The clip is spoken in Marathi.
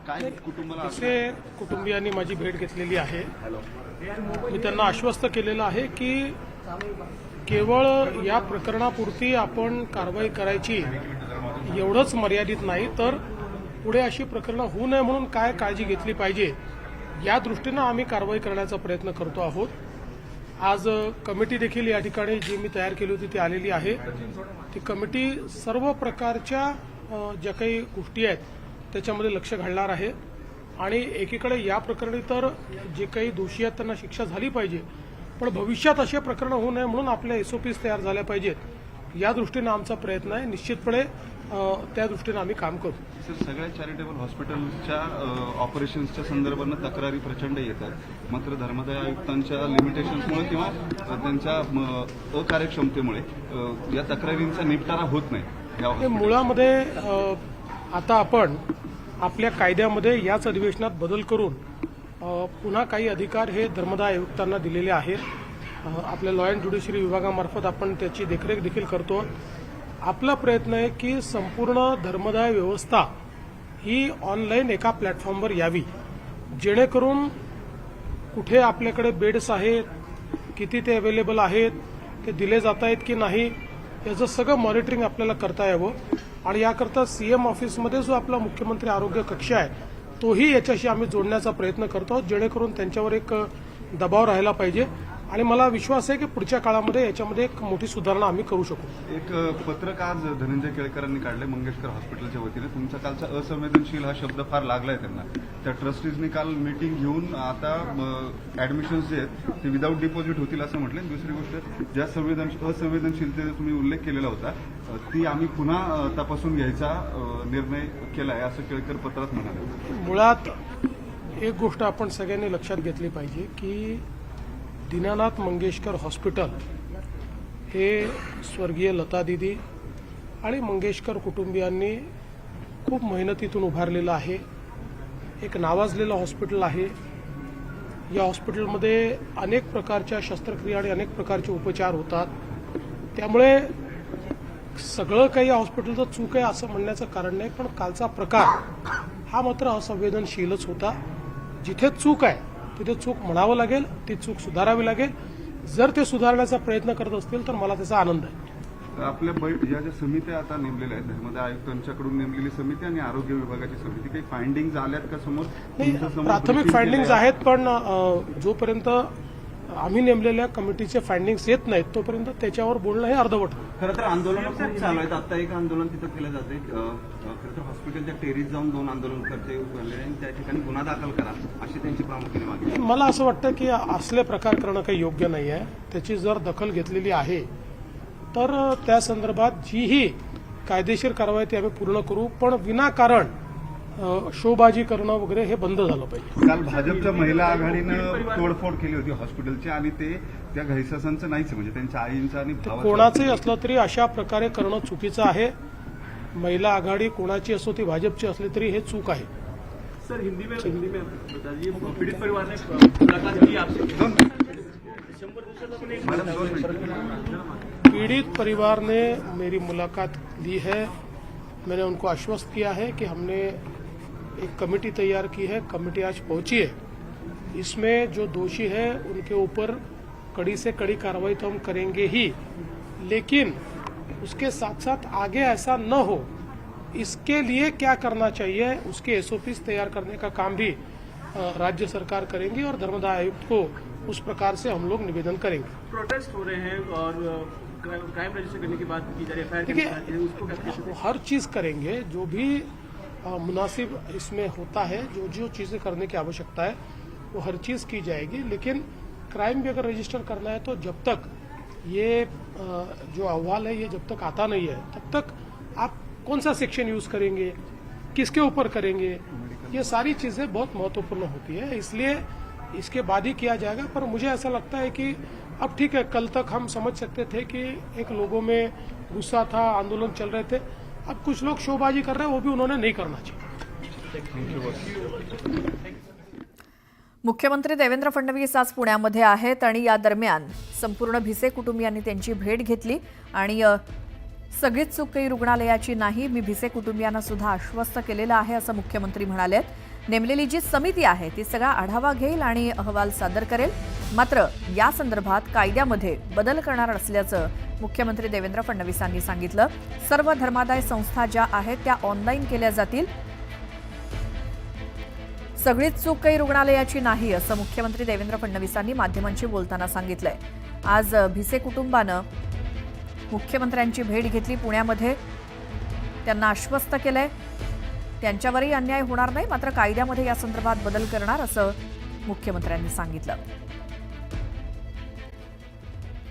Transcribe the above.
काय कुटुंबाला तिचे कुटुंबियांनी माझी भेट घेतलेली आहे। मी त्यांना आश्वस्त केलेलं आहे की केवळ या प्रकरणापुरती आपण कारवाई करायची एवढंच मर्यादित नाही, तर पुढे अशी प्रकरणं होऊ नये म्हणून काय काळजी घेतली पाहिजे या दृष्टीनं आम्ही कारवाई करण्याचा प्रयत्न करतो आहोत। आज कमिटी देखील या ठिकाणी जी मी तयार केली होती ती आलेली आहे। ती कमिटी सर्व प्रकारच्या ज्या काही गोष्टी आहेत त्याच्यामध्ये लक्ष घालणार आहे आणि एकीकडे या प्रकरणी तर जे काही दोषी आहेत त्यांना शिक्षा झाली पाहिजे, पण भविष्यात असे प्रकरण होऊ नये म्हणून आपल्या एसओपीज तयार झाल्या पाहिजेत या दृष्टीनं आमचा प्रयत्न आहे। निश्चितपणे त्या दृष्टीनं आम्ही काम करू। सर, सगळ्या चॅरिटेबल हॉस्पिटलच्या ऑपरेशन्सच्या संदर्भानं तक्रारी प्रचंड येतात, मात्र धर्मादाय आयुक्तांच्या लिमिटेशन्समुळे किंवा त्यांच्या अकार्यक्षमतेमुळे या तक्रारींचा निपटारा होत नाही। मुळामध्ये आता आपण आपल्या कायद्यामध्ये याच अधिवेशनात बदल करून पुन्हा काही अधिकार हे धर्मदाय आयुक्तांना दिलेले आहेत। आपल्या लॉ अँड ज्युडिशरी विभागामार्फत आपण त्याची देखरेख देखील करतो। आपला प्रयत्न आहे की संपूर्ण धर्मदाय व्यवस्था ही ऑनलाईन एका प्लॅटफॉर्मवर यावी, जेणेकरून कुठे आपल्याकडे बेड्स आहेत, किती ते अवेलेबल आहेत, ते दिले जात आहेत की नाही, याचं सगळं मॉनिटरिंग आपल्याला करता यावं। आणि याकरता सीएम ऑफिसमध्ये जो आपला मुख्यमंत्री आरोग्य कक्ष आहे तोही याच्याशी आम्ही जोडण्याचा प्रयत्न करतो, जेणेकरून त्यांच्यावर एक दबाव राहिला पाहिजे आणि मला विश्वास आहे की पुढच्या काळामध्ये याच्यामध्ये एक मोठी सुधारणा आम्ही करू शकू। एक पत्रक आज धनंजय केळकरांनी काढले मंगेशकर हॉस्पिटलच्या वतीने। तुमचा कालचा असंवेदनशील हा शब्द फार लागलाय त्यांना। त्या ट्रस्टीजनी काल मीटिंग घेऊन आता ऍडमिशन्स जे आहेत ते विदाऊट डिपॉझिट होतील असं म्हटलं। दुसरी गोष्ट, ज्या असंवेदनशीलतेचा तुम्ही उल्लेख केलेला होता ती आम्ही पुन्हा तपासून घ्यायचा निर्णय केलाय असं केळकर पत्रात म्हणाले। मुळात एक गोष्ट आपण सगळ्यांनी लक्षात घेतली पाहिजे की दीनानाथ मंगेशकर हॉस्पिटल हे स्वर्गीय लता दीदी आणि मंगेशकर कुटुंबियांनी खूप मेहनतीतून उभारलेलं आहे। एक नावाजलेलं हॉस्पिटल आहे। या हॉस्पिटलमध्ये अनेक प्रकारच्या शस्त्रक्रिया आणि अनेक प्रकारचे उपचार होतात, त्यामुळे सगळं काही या हॉस्पिटलचं चूक आहे असं म्हणण्याचं कारण नाही, पण कालचा प्रकार हा मात्र असंवेदनशीलच होता। जिथे चूक आहे तिथे चूक म्हणावं लागेल, ती चूक सुधारावी लागेल। जर ते सुधारण्याचा प्रयत्न करत असतील तर मला त्याचा आनंद आहे। आपल्या ज्या ज्या समित्या आता नेमलेल्या आहेत, धर्मदाय आयुक्तांच्याकडून नेमलेली समिती आणि आरोग्य विभागाची समिती, काही फाइंडिंग्ज आल्यात का समोर? नाही, प्राथमिक फाइंडिंग्ज आहेत, पण जोपर्यंत आम्ही नेमलेल्या कमिटीचे फाइंडिंग्स येत नाहीत तोपर्यंत त्याच्यावर बोलणं हे अर्धवट। खरं तर आंदोलन खूप चालू आहेत। आता एक आंदोलन तिथं केलं जाते, खरं तर हॉस्पिटलच्या टेरीत जाऊन 2 आंदोलनकर्ते आणि त्या ठिकाणी गुन्हा दाखल करा अशी त्यांची प्रामुख्याने मागणी। मला असं वाटतं की असले प्रकार करणं काही योग्य नाही आहे। त्याची जर दखल घेतलेली आहे तर त्या संदर्भात जीही कायदेशीर कारवाई ती आम्ही पूर्ण करू, पण विनाकारण शोबाजी करणं वगैरे हे बंद झालं पाहिजे। काल भाजपच्या महिला आघाडीनं तोडफोड केली होती हॉस्पिटलची आणि ते त्या घैसासांचं नाहीच, म्हणजे त्यांच्या आईंचं आणि कोणाचंही असलं तरी अशा प्रकारे करणं चुकीचं आहे। महिला आघाडी कोणाची असो, ती भाजपची असली तरी हे चूक आहे। सर, हिंदी में बताइए, पीड़ित परिवार ने मुलाकात की आपसे 100 पीड़ित परिवार ने मेरी मुलाकात ली है। मैंने उनको आश्वस्त किया है कि हमने एक कमेटी तैयार की है, कमेटी आज पहुंची है। इसमें जो दोषी है उनके ऊपर कड़ी से कड़ी कार्रवाई तो हम करेंगे ही, लेकिन उसके साथ साथ आगे ऐसा न हो इसके लिए क्या करना चाहिए उसके एसओपीज तैयार करने का काम भी राज्य सरकार करेंगी और धर्मदाय आयुक्त को उस प्रकार से हम लोग निवेदन करेंगे। प्रोटेस्ट हो रहे हैं और क्राइम रजिस्टर करने की बात की जा रही है, देखिए उसको क्या हर चीज करेंगे, जो भी मुनासिब इसमें होता है, जो जो चीजें करने की आवश्यकता है वो हर चीज की जाएगी। लेकिन क्राइम भी अगर रजिस्टर करना है तो जब तक ये जो अहवाल है ये जब तक आता नहीं है तब तक आप कौन सा सेक्शन यूज करेंगे, किसके ऊपर करेंगे, ये सारी चीजें बहुत महत्वपूर्ण होती है, इसलिए इसके बाद ही किया जाएगा। पर मुझे ऐसा लगता है कि अब ठीक है, कल तक हम समझ सकते थे कि एक लोगों में गुस्सा था, आंदोलन चल रहे थे, अब कुछ लोग शोबाजी कर रहे हैं, वो भी उन्होंने नहीं करना चाहिए। मुख्यमंत्री देवेंद्र फडणवीस आज पुण्यामध्ये आहेत आणि या दरम्यान संपूर्ण भिसे कुटुंबियांनी त्यांची भेट घेतली आणि सगळीच चूक काही रुग्णालयाची नाही, मी भिसे कुटुंबियांना सुद्धा आश्वस्त केलेलं आहे असं मुख्यमंत्री म्हणाले। नेमलेली जी समिती आहे ती सगळा आढावा घेईल आणि अहवाल सादर करेल. मात्र या संदर्भात कायद्यामध्ये बदल करणार असल्याचं मुख्यमंत्री देवेंद्र फडणवीसांनी सांगितलं. सर्व धर्मादाय संस्था ज्या आहेत त्या ऑनलाईन केल्या जातील. सगळीच चूक काही रुग्णालयाची नाही असं मुख्यमंत्री देवेंद्र फडणवीसांनी माध्यमांशी बोलताना सांगितलंय. आज भिसे कुटुंबानं मुख्यमंत्र्यांची भेट घेतली पुण्यामध्ये. त्यांना आश्वस्त केलंय त्यांच्यावरही अन्याय होणार नाही, मात्र कायद्यामध्ये या संदर्भात बदल करणार असं मुख्यमंत्र्यांनी सांगितलं.